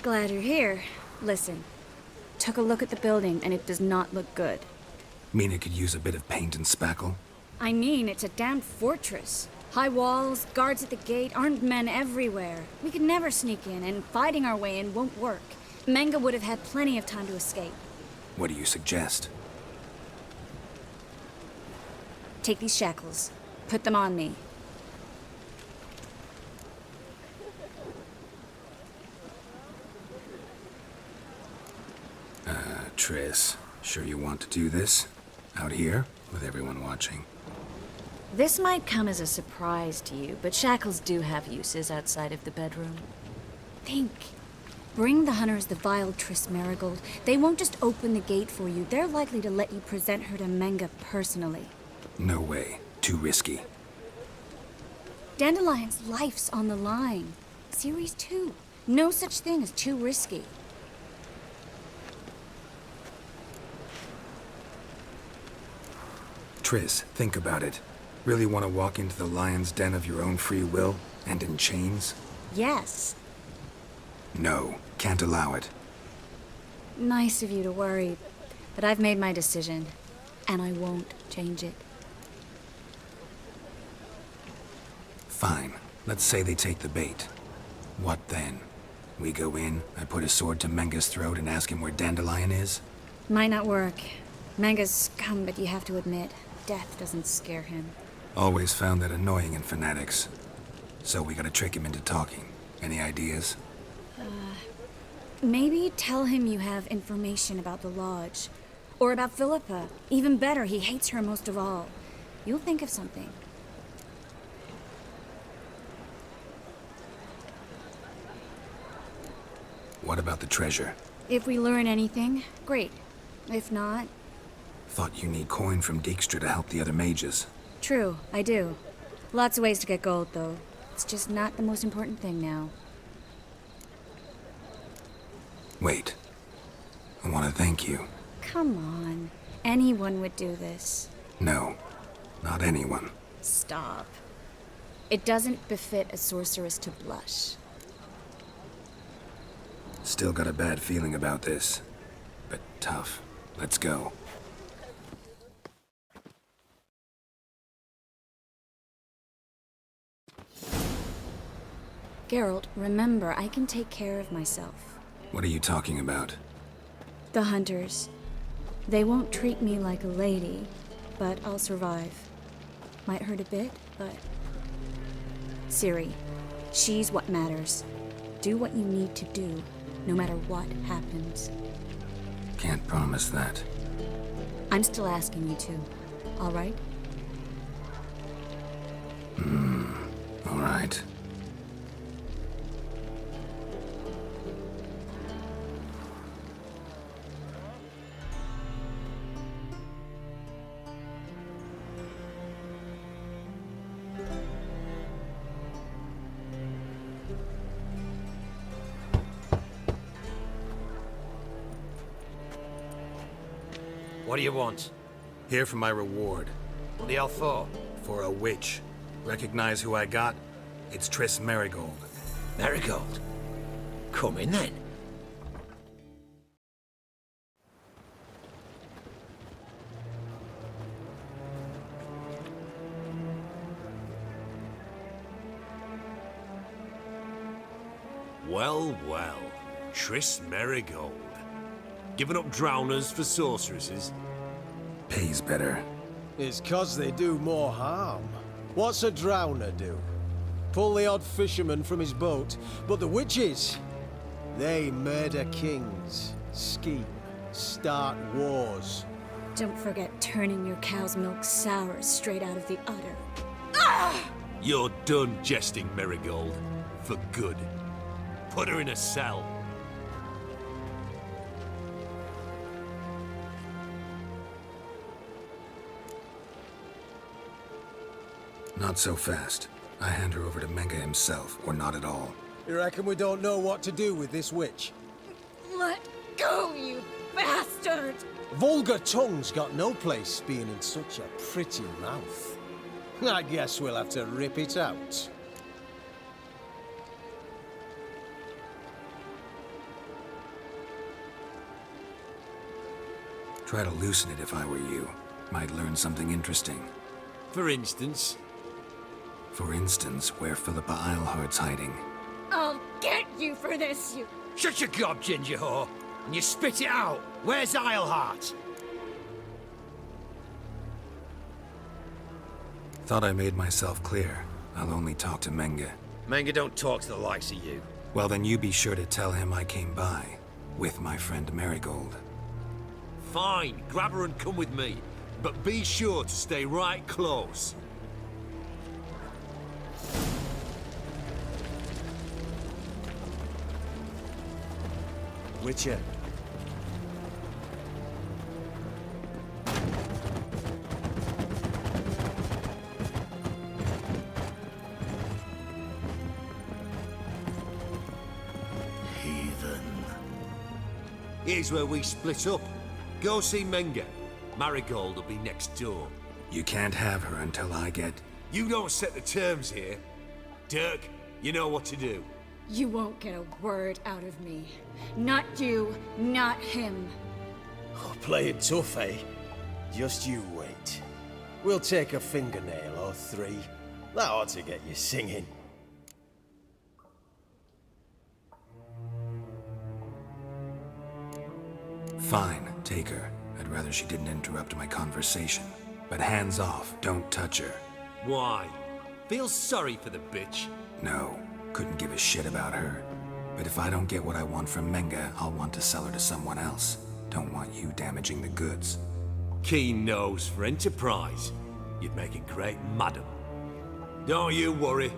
Glad you're here. Listen, took a look at the building and it does not look good. Mean it could use a bit of paint and spackle? I mean, it's a damn fortress. High walls, guards at the gate, armed men everywhere. We could never sneak in, and fighting our way in won't work. Menge would have had plenty of time to escape. What do you suggest? Take these shackles. Put them on me. Triss, sure you want to do this? Out here, with everyone watching? This might come as a surprise to you, but shackles do have uses outside of the bedroom. Think. Bring the hunters the vile Triss Marigold. They won't just open the gate for you. They're likely to let you present her to Menge personally. No way. Too risky. Dandelion's life's on the line. Series 2. No such thing as too risky. Triss, think about it. Really want to walk into the lion's den of your own free will, and in chains? Yes. No, can't allow it. Nice of you to worry, but I've made my decision, and I won't change it. Fine. Let's say they take the bait. What then? We go in, I put a sword to Menge's throat and ask him where Dandelion is? Might not work. Menge's scum, but you have to admit, death doesn't scare him. Always found that annoying in fanatics. So we gotta trick him into talking. Any ideas? Maybe tell him you have information about the Lodge. Or about Philippa. Even better, he hates her most of all. You'll think of something. What about the treasure? If we learn anything, great. If not... Thought you need coin from Dijkstra to help the other mages. True, I do. Lots of ways to get gold, though. It's just not the most important thing now. Wait. I want to thank you. Come on. Anyone would do this. No, not anyone. Stop. It doesn't befit a sorceress to blush. Still got a bad feeling about this. But tough. Let's go. Geralt, remember, I can take care of myself. What are you talking about? The hunters. They won't treat me like a lady, but I'll survive. Might hurt a bit, but... Ciri, she's what matters. Do what you need to do, no matter what happens. Can't promise that. I'm still asking you to, all right? All right. What do you want? Here for my reward. What the hell for? For a witch. Recognize who I got? It's Triss Marigold. Marigold? Come in then. Well, well. Triss Marigold. Giving up drowners for sorceresses? Pays better. It's 'cause they do more harm. What's a drowner do? Pull the odd fisherman from his boat, but the witches, they murder kings, scheme, start wars. Don't forget turning your cow's milk sour straight out of the udder. You're done jesting, Marigold. For good. Put her in a cell. Not so fast. I hand her over to Menge himself, or not at all. You reckon we don't know what to do with this witch? Let go, you bastard! Vulgar tongue's got no place being in such a pretty mouth. I guess we'll have to rip it out. Try to loosen it if I were you. Might learn something interesting. For instance, For instance, where Philippa Eilhart's hiding. I'll get you for this, you... Shut your gob, ginger whore, and you spit it out. Where's Eilhart? Thought I made myself clear. I'll only talk to Menge. Menge don't talk to the likes of you. Well, then you be sure to tell him I came by. With my friend Marigold. fine, grab her and come with me. But be sure to stay right close. Witcher. Heathen. Here's where we split up. Go see Menge. Marigold will be next door. You can't have her until I get... You don't set the terms here. Dirk, you know what to do. You won't get a word out of me. Not you, not him. Oh, play it tough, eh? Just you wait. We'll take a fingernail or three. That ought to get you singing. Fine, take her. I'd rather she didn't interrupt my conversation. But hands off, don't touch her. Why? Feel sorry for the bitch? No, couldn't give a shit about her. But if I don't get what I want from Menge, I'll want to sell her to someone else. Don't want you damaging the goods. Keen nose for enterprise. You'd make a great madam. Don't you worry.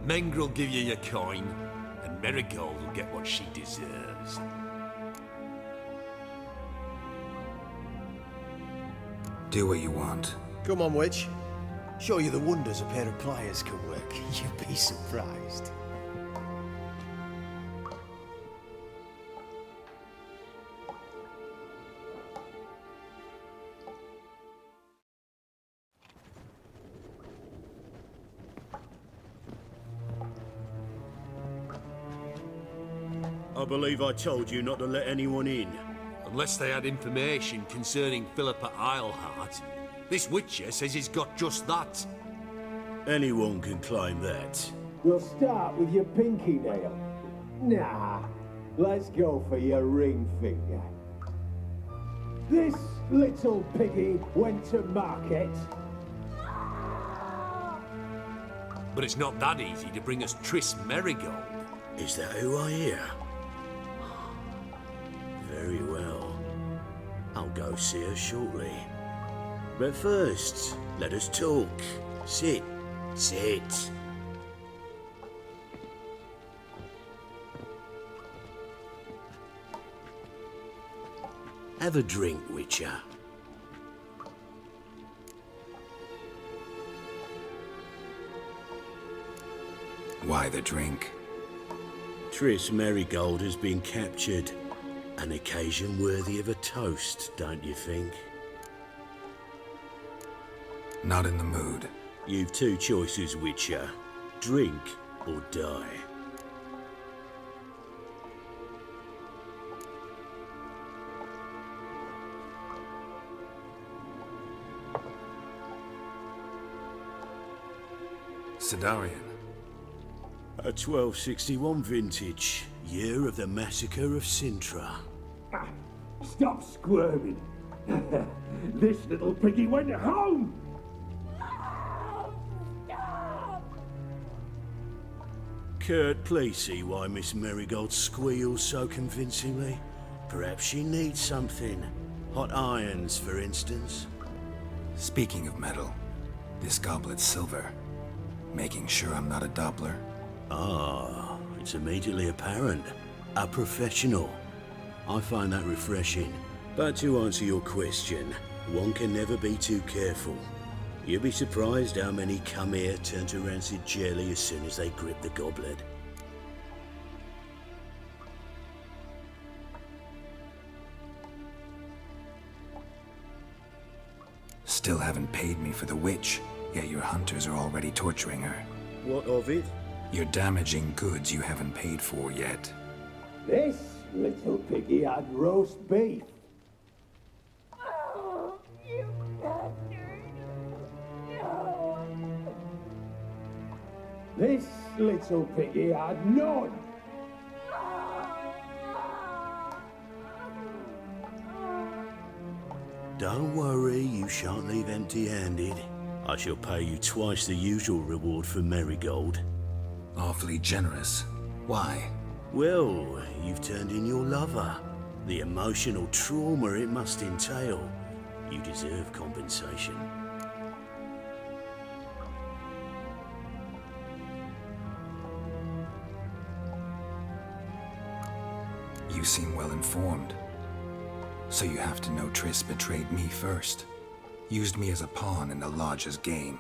Menge will give you your coin, and Marigold will get what she deserves. Do what you want. Come on, witch. Show you the wonders a pair of pliers can work. You'd be surprised. I believe I told you not to let anyone in. Unless they had information concerning Philippa Eilhart. This Witcher says he's got just that. Anyone can claim that. We'll start with your pinky nail. Nah, let's go for your ring finger. This little piggy went to market. But it's not that easy to bring us Triss Marigold. Is that who I hear? Very well. I'll go see her shortly. But first, let us talk. Sit. Sit. Have a drink, Witcher. Why the drink? Triss Marigold has been captured. An occasion worthy of a toast, don't you think? Not in the mood. You've two choices, Witcher. Drink or die. Sidarian. A 1261 vintage, year of the massacre of Sintra. Stop squirming. This little piggy went home. Kurt, please see why Miss Marigold squeals so convincingly. Perhaps she needs something. Hot irons, for instance. Speaking of metal, this goblet's silver. Making sure I'm not a Doppler. Ah, it's immediately apparent. A professional. I find that refreshing. But to answer your question, one can never be too careful. You'll be surprised how many come here turn to rancid jelly as soon as they grip the goblet. Still haven't paid me for the witch, yet your hunters are already torturing her. What of it? You're damaging goods you haven't paid for yet. This little piggy had roast beef. This little piggy had none. Don't worry, you shan't leave empty-handed. I shall pay you twice the usual reward for Marigold. Awfully generous. Why? Well, you've turned in your lover. The emotional trauma it must entail. You deserve compensation. You seem well informed. So you have to know Triss betrayed me first. Used me as a pawn in the Lodge's game.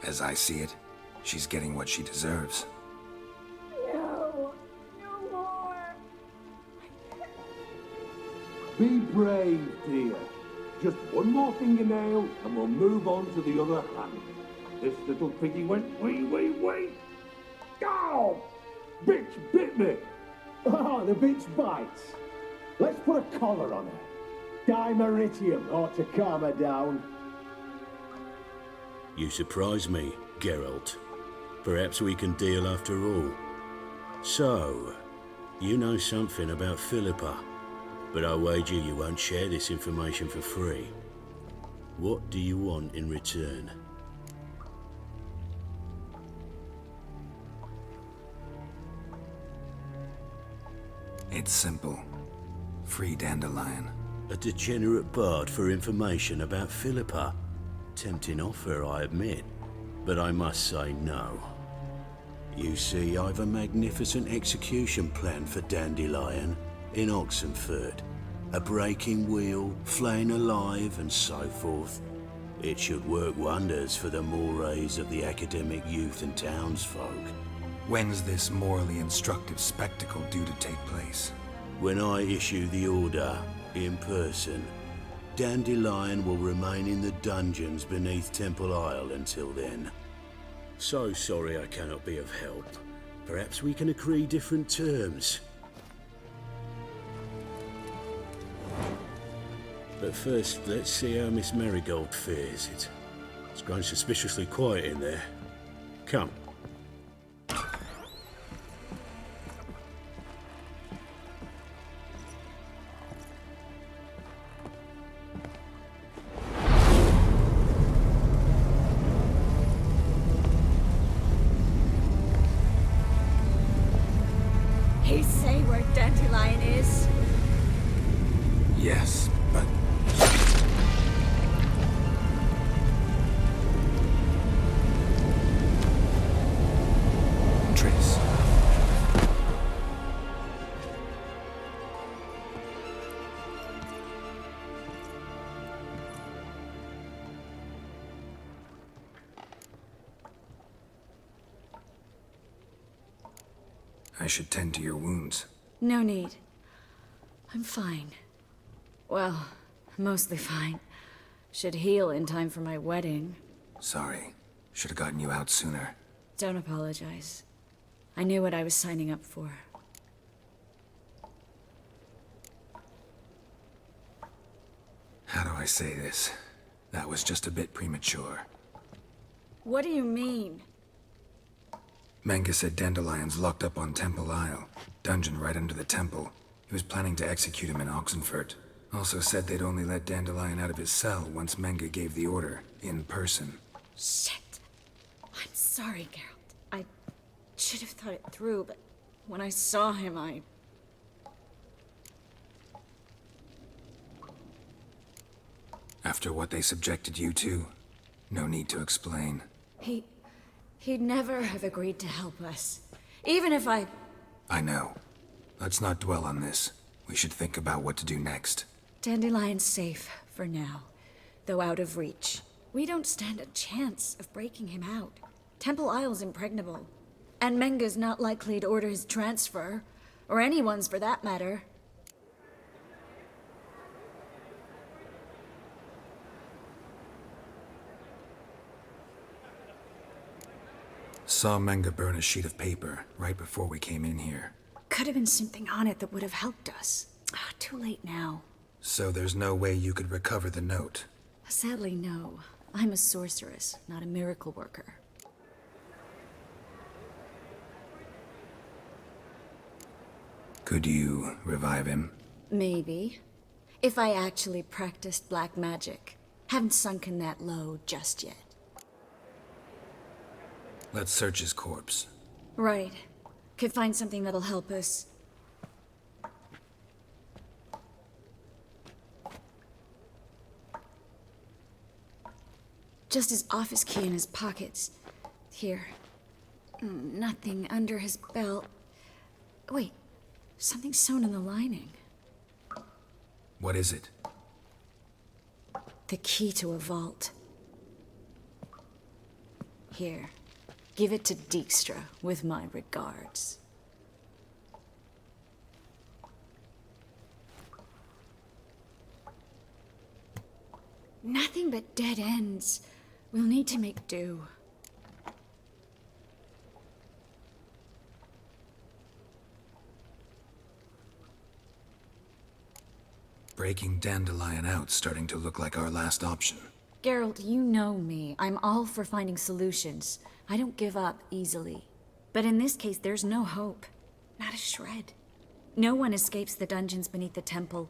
As I see it, she's getting what she deserves. No, no more. Be brave, dear. Just one more fingernail and we'll move on to the other hand. This little piggy went wee. Oh! Bitch bit me! Oh, the bitch bites. Let's put a collar on her. Dimeritium ought to calm her down. You surprise me, Geralt. Perhaps we can deal after all. So, you know something about Philippa, but I wager you won't share this information for free. What do you want in return? It's simple. Free Dandelion. A degenerate bard for information about Philippa. Tempting offer, I admit, but I must say no. You see, I've a magnificent execution plan for Dandelion in Oxenford. A breaking wheel, flaying alive, and so forth. It should work wonders for the mores of the academic youth and townsfolk. When's this morally instructive spectacle due to take place? When I issue the order, in person, Dandelion will remain in the dungeons beneath Temple Isle until then. So sorry I cannot be of help. Perhaps we can agree different terms. But first, let's see how Miss Marigold fares. It's grown suspiciously quiet in there. Come. He say where Dandelion is? Yes, but... Triss. I should tend to your wounds. No need. I'm fine. Well, mostly fine. Should heal in time for my wedding. Sorry. Should have gotten you out sooner. Don't apologize. I knew what I was signing up for. How do I say this? That was just a bit premature. What do you mean? Menga said Dandelion's locked up on Temple Isle. Dungeon right under the temple. He was planning to execute him in Oxenfurt. Also said they'd only let Dandelion out of his cell once Menga gave the order, in person. Shit. I'm sorry, Geralt. I should have thought it through, but when I saw him, I... After what they subjected you to, no need to explain. He'd never have agreed to help us. Even if I know. Let's not dwell on this. We should think about what to do next. Dandelion's safe, for now. Though out of reach. We don't stand a chance of breaking him out. Temple Isle's impregnable. And Menga's not likely to order his transfer. Or anyone's for that matter. Saw Menga burn a sheet of paper right before we came in here. Could have been something on it that would have helped us. Too late now. So there's no way you could recover the note? Sadly, no. I'm a sorceress, not a miracle worker. Could you revive him? Maybe. If I actually practiced black magic. Haven't sunken that low just yet. Let's search his corpse. Right. Could find something that'll help us. Just his office key in his pockets. Here. Nothing under his belt. Wait. Something sewn in the lining. What is it? The key to a vault. Here. Give it to Dijkstra with my regards. Nothing but dead ends. We'll need to make do. Breaking Dandelion out's starting to look like our last option. Geralt, you know me. I'm all for finding solutions. I don't give up easily. But in this case, there's no hope. Not a shred. No one escapes the dungeons beneath the temple.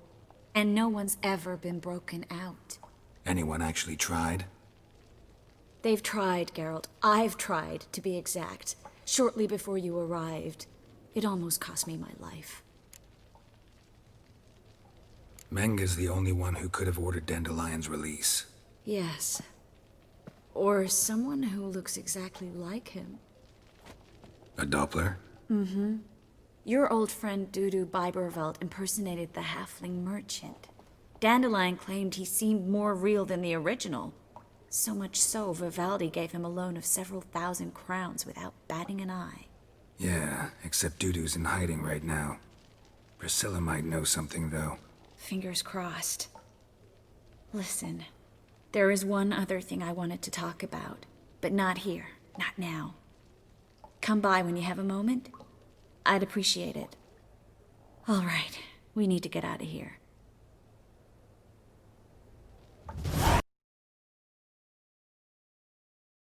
And no one's ever been broken out. Anyone actually tried? They've tried, Geralt. I've tried, to be exact. Shortly before you arrived. It almost cost me my life. Menga's the only one who could have ordered Dandelion's release. Yes. Or someone who looks exactly like him. A Doppler? Mm-hmm. Your old friend Dudu Biberveld impersonated the halfling merchant. Dandelion claimed he seemed more real than the original. So much so, Vivaldi gave him a loan of several thousand crowns without batting an eye. Yeah, except Dudu's in hiding right now. Priscilla might know something, though. Fingers crossed. Listen, there is one other thing I wanted to talk about, but not here, not now. Come by when you have a moment. I'd appreciate it. All right, we need to get out of here.